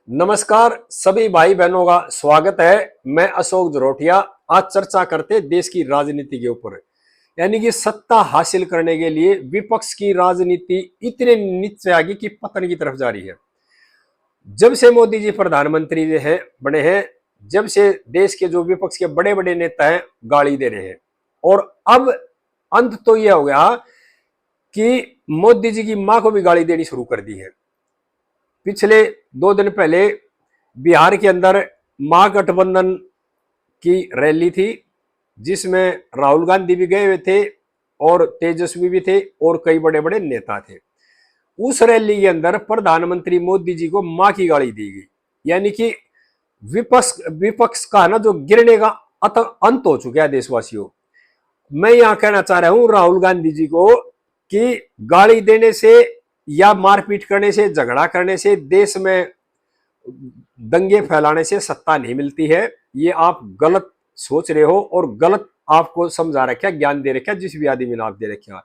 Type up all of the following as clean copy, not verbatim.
नमस्कार सभी भाई बहनों का स्वागत है। मैं अशोक जरोटिया। आज चर्चा करते देश की राजनीति के ऊपर, यानी कि सत्ता हासिल करने के लिए विपक्ष की राजनीति इतने नीचे आ गई कि पतन की तरफ जा रही है। जब से मोदी जी प्रधानमंत्री हैं बने हैं, जब से देश के जो विपक्ष के बड़े बड़े नेता हैं गाली दे रहे हैं। और अब अंत तो यह हो गया कि मोदी जी की मां को भी गाली देनी शुरू कर दी है। पिछले 2 दिन पहले बिहार के अंदर महागठबंधन की रैली थी, जिसमें राहुल गांधी भी गए हुए थे और तेजस्वी भी थे और कई बड़े बड़े नेता थे। उस रैली के अंदर प्रधानमंत्री मोदी जी को मां की गाली दी गई, यानी कि विपक्ष का ना जो गिरने का अंत हो चुका है देशवासियों। मैं यहां कहना चाह रहा हूं राहुल गांधी जी को कि गाली देने से या मारपीट करने से, झगड़ा करने से, देश में दंगे फैलाने से सत्ता नहीं मिलती है। ये आप गलत सोच रहे हो और गलत आपको समझा रखा, ज्ञान दे रखा, जिस भी आदमी ने आप दे रखा।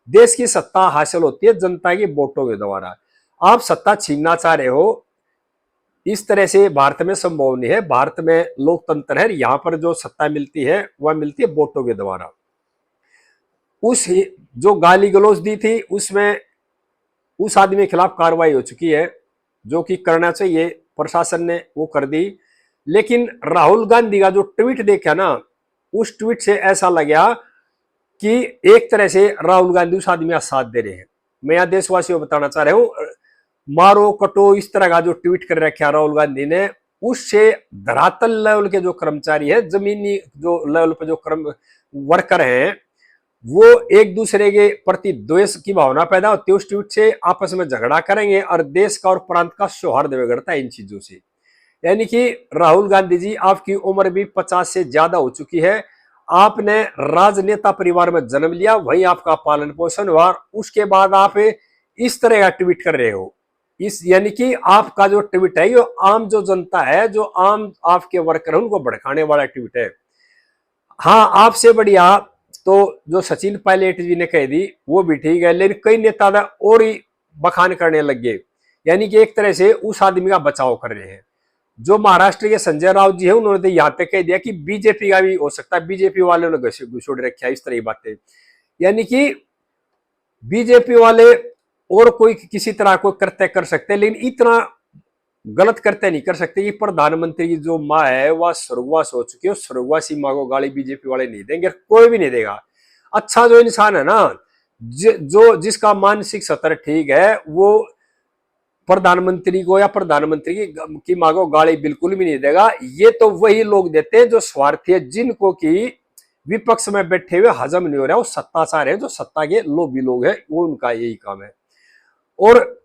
देश की सत्ता हासिल होती है जनता की वोटों के द्वारा। आप सत्ता छीनना चाह रहे हो, इस तरह से भारत में संभव नहीं है। भारत में लोकतंत्र है, यहां पर जो सत्ता मिलती है वह मिलती है वोटों के द्वारा। उस जो गाली गलौज दी थी उसमें उस आदमी के खिलाफ कार्रवाई हो चुकी है, जो कि करना चाहिए, प्रशासन ने वो कर दी। लेकिन राहुल गांधी का जो ट्वीट देखा ना, उस ट्वीट से ऐसा लगा कि एक तरह से राहुल गांधी उस आदमी का साथ दे रहे हैं। मैं यहां देशवासियों को बताना चाह रहा हूं, मारो कटो इस तरह का जो ट्वीट कर रखा राहुल गांधी ने, उससे धरातल लेवल के जो कर्मचारी है, जमीनी जो लेवल पे जो वर्कर हैं, वो एक दूसरे के प्रति द्वेष की भावना पैदा होती है। उस ट्वीट से आपस में झगड़ा करेंगे और देश का और प्रांत का सौहार्द बिगड़ता है इन चीजों से। यानी कि राहुल गांधी जी, आपकी उम्र भी 50 से ज्यादा हो चुकी है। आपने राजनेता परिवार में जन्म लिया, वही आपका पालन पोषण हुआ, उसके बाद आप इस तरह का ट्वीट कर रहे हो। इस यानी कि आपका जो ट्वीट है, ये आम जो जनता है, जो आम आपके वर्कर है, उनको भड़काने वाला ट्वीट है। हाँ, आपसे बढ़िया तो जो सचिन पायलट जी ने कह दी वो भी ठीक है, लेकिन कई नेता और ही बखान करने लग गए, यानी कि एक तरह से उस आदमी का बचाव कर रहे हैं। जो महाराष्ट्र के संजय राउत जी है, उन्होंने तो यहाँ तक कह दिया कि बीजेपी का भी हो सकता है, बीजेपी वाले ने घुसोड़ रखा है, इस तरह की बातें। यानी कि बीजेपी वाले और कोई किसी तरह को कृत्य कर सकते हैं, लेकिन इतना गलत कृत्य नहीं कर सकते कि प्रधानमंत्री की जो माँ है वह स्वर्गवास हो चुकी है, स्वर्गवासी माँ को गाली बीजेपी वाले नहीं देंगे, कोई भी नहीं देगा। अच्छा जो इंसान है ना, जो जिसका मानसिक स्तर ठीक है, वो प्रधानमंत्री को या प्रधानमंत्री की माँ को गाली बिल्कुल भी नहीं देगा। ये तो वही लोग देते हैं जो स्वार्थी है, जिनको की विपक्ष में बैठे हुए हजम नहीं हो रहा, वो सत्ता चाह रहे हैं, जो सत्ता के लोभी लोग हैं, वो उनका यही काम है। और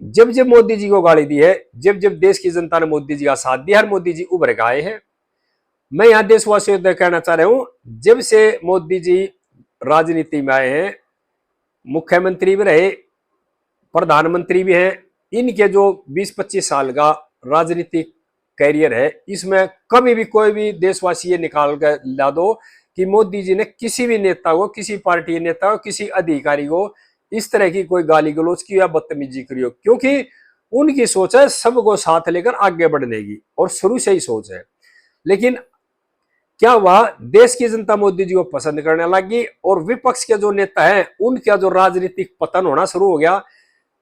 जब जब मोदी जी को गाली दी है, जब जब देश की जनता ने मोदी जी का साथ दिया, हर मोदी जी उभर के आए हैं। मैं यहां देशवासियों से कहना चाह रहा हूं, जब से मोदी जी राजनीति में आए हैं, मुख्यमंत्री भी रहे, प्रधानमंत्री भी हैं, इनके जो 20-25 साल का राजनीतिक कैरियर है, इसमें कभी भी कोई भी देशवासी ये निकाल कर ला दो कि मोदी जी ने किसी भी नेता को, किसी पार्टी के नेता को, किसी अधिकारी को इस तरह की कोई गाली गलौज की या बदतमीजी करी हो, क्योंकि उनकी सोच है सबको साथ लेकर आगे बढ़ने की, और शुरू से ही सोच है। लेकिन क्या हुआ, देश की जनता मोदी जी को पसंद करने लगी और विपक्ष के जो नेता हैं उनका जो राजनीतिक पतन होना शुरू हो गया।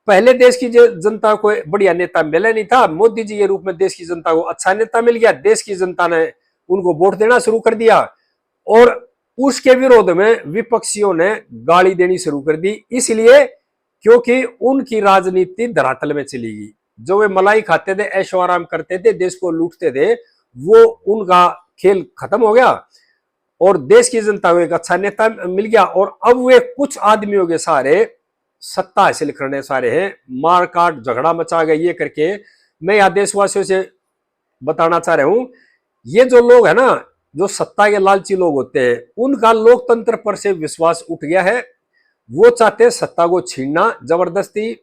पहले देश की जनता को बढ़िया नेता मिला नहीं था, मोदी जी के रूप में देश की जनता को अच्छा नेता मिल गया, देश की जनता ने उनको वोट देना शुरू कर दिया, और उसके विरोध में विपक्षियों ने गाली देनी शुरू कर दी, इसलिए क्योंकि उनकी राजनीति धरातल में चली गई। जो वे मलाई खाते थे, ऐशो आराम करते थे, देश को लूटते थे, वो उनका खेल खत्म हो गया और देश की जनता को एक अच्छा नेता मिल गया। और अब वे कुछ आदमियों के सहारे सत्ता हासिल करने सारे हैं, मार काट झगड़ा मचा गए ये करके। मैं यहां देशवासियों से बताना चाह रहा हूं, ये जो लोग है ना, जो सत्ता के लालची लोग होते हैं, उनका लोकतंत्र पर से विश्वास उठ गया है। वो चाहते हैं सत्ता को छीनना जबरदस्ती,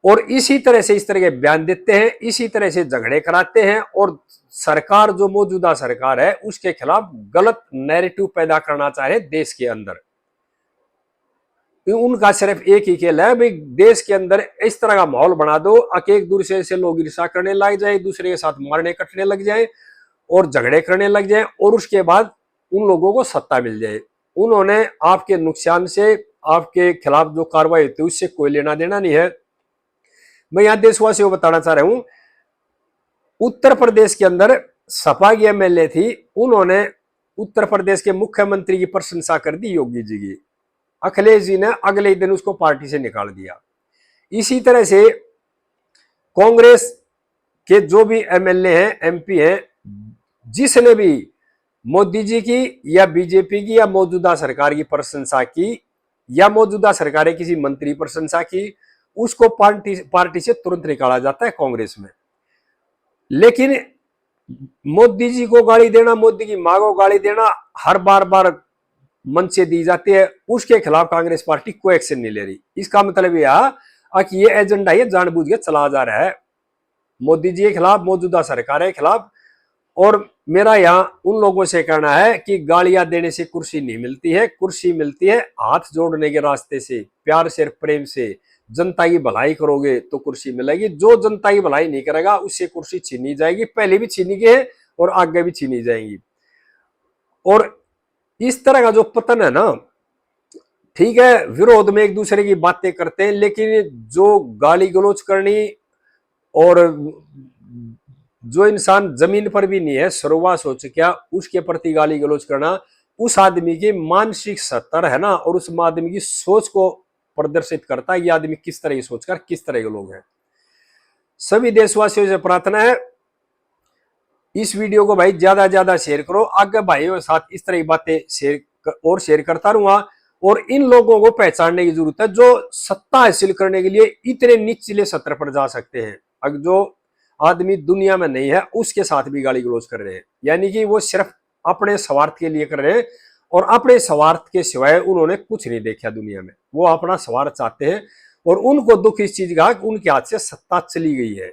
और इसी तरह से इस तरह के बयान देते हैं, इसी तरह से झगड़े कराते हैं, और सरकार जो मौजूदा सरकार है उसके खिलाफ गलत नैरेटिव पैदा करना चाह रहे हैं देश के अंदर। उनका सिर्फ एक ही खेल है भाई, देश के अंदर इस तरह का माहौल बना दो कि एक दूसरे से लोग ईर्ष्या करने लग जाए, एक दूसरे के साथ मारने कटने लग जाए और झगड़े करने लग जाए, और उसके बाद उन लोगों को सत्ता मिल जाए। उन्होंने आपके नुकसान से, आपके खिलाफ जो कार्रवाई होती है उससे कोई लेना देना नहीं है। मैं यहां देशवासियों को बताना चाह रहा हूं, उत्तर प्रदेश के अंदर सपा की एमएलए थी, उन्होंने उत्तर प्रदेश के मुख्यमंत्री की प्रशंसा कर दी योगी जी की। अखिलेश जी ने अगले दिन उसको पार्टी से निकाल दिया। इसी तरह से कांग्रेस के जो भी एमएलए हैं, एमपी हैं, जिसने भी मोदी जी की या बीजेपी की या मौजूदा सरकार की प्रशंसा की या मौजूदा सरकार के किसी मंत्री प्रशंसा की, उसको पार्टी से तुरंत निकाला जाता है कांग्रेस में। लेकिन मोदी जी को गाली देना, मोदी की मां को गाली देना हर बार मंच से दी जाती है, उसके खिलाफ कांग्रेस पार्टी कोई एक्शन नहीं ले रही। इसका मतलब यह कि ये एजेंडा ये जानबूझ के चला जा रहा है मोदी जी के खिलाफ, मौजूदा सरकार के खिलाफ। और मेरा यहां उन लोगों से कहना है कि गालियां देने से कुर्सी नहीं मिलती है, कुर्सी मिलती है हाथ जोड़ने के रास्ते से, प्यार से, प्रेम से। जनता की भलाई करोगे तो कुर्सी मिलेगी, जो जनता की भलाई नहीं करेगा उससे कुर्सी छीनी जाएगी, पहले भी छीनी गई है और आगे भी छीनी जाएगी। और इस तरह का जो पतन है ना, ठीक है विरोध में एक दूसरे की बातें करते हैं, लेकिन जो गाली गलौज करनी, और जो इंसान जमीन पर भी नहीं है, सर्वनाश हो चुका, उसके प्रति गाली गलौज करना उस आदमी की मानसिक स्तर है ना, और उस आदमी की सोच को प्रदर्शित करता है, ये आदमी किस तरह की सोचकर किस तरह के लोग हैं। सभी देशवासियों से प्रार्थना है इस वीडियो को भाई ज्यादा शेयर करो, आगे भाइयों के साथ इस तरह की बातें शेयर करता रहूंगा। और इन लोगों को पहचानने की जरूरत है जो सत्ता हासिल करने के लिए इतने निचले स्तर पर जा सकते हैं। अगर जो आदमी दुनिया में नहीं है उसके साथ भी गाली गलौज कर रहे हैं, यानी कि वो सिर्फ अपने स्वार्थ के लिए कर रहे हैं, और अपने स्वार्थ के सिवाय उन्होंने कुछ नहीं देखा दुनिया में, वो अपना स्वार्थ चाहते हैं। और उनको दुख इस चीज का उनके हाथ से सत्ता चली गई है,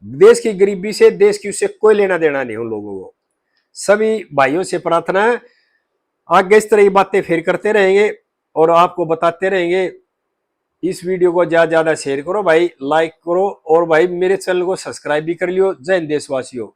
देश की गरीबी से, देश की उससे कोई लेना देना नहीं उन लोगों को। सभी भाइयों से प्रार्थना है आगे इस तरह की बातें फिर करते रहेंगे और आपको बताते रहेंगे। इस वीडियो को ज्यादा शेयर करो भाई, लाइक करो, और भाई मेरे चैनल को सब्सक्राइब भी कर लियो। जय हिंद देशवासियों।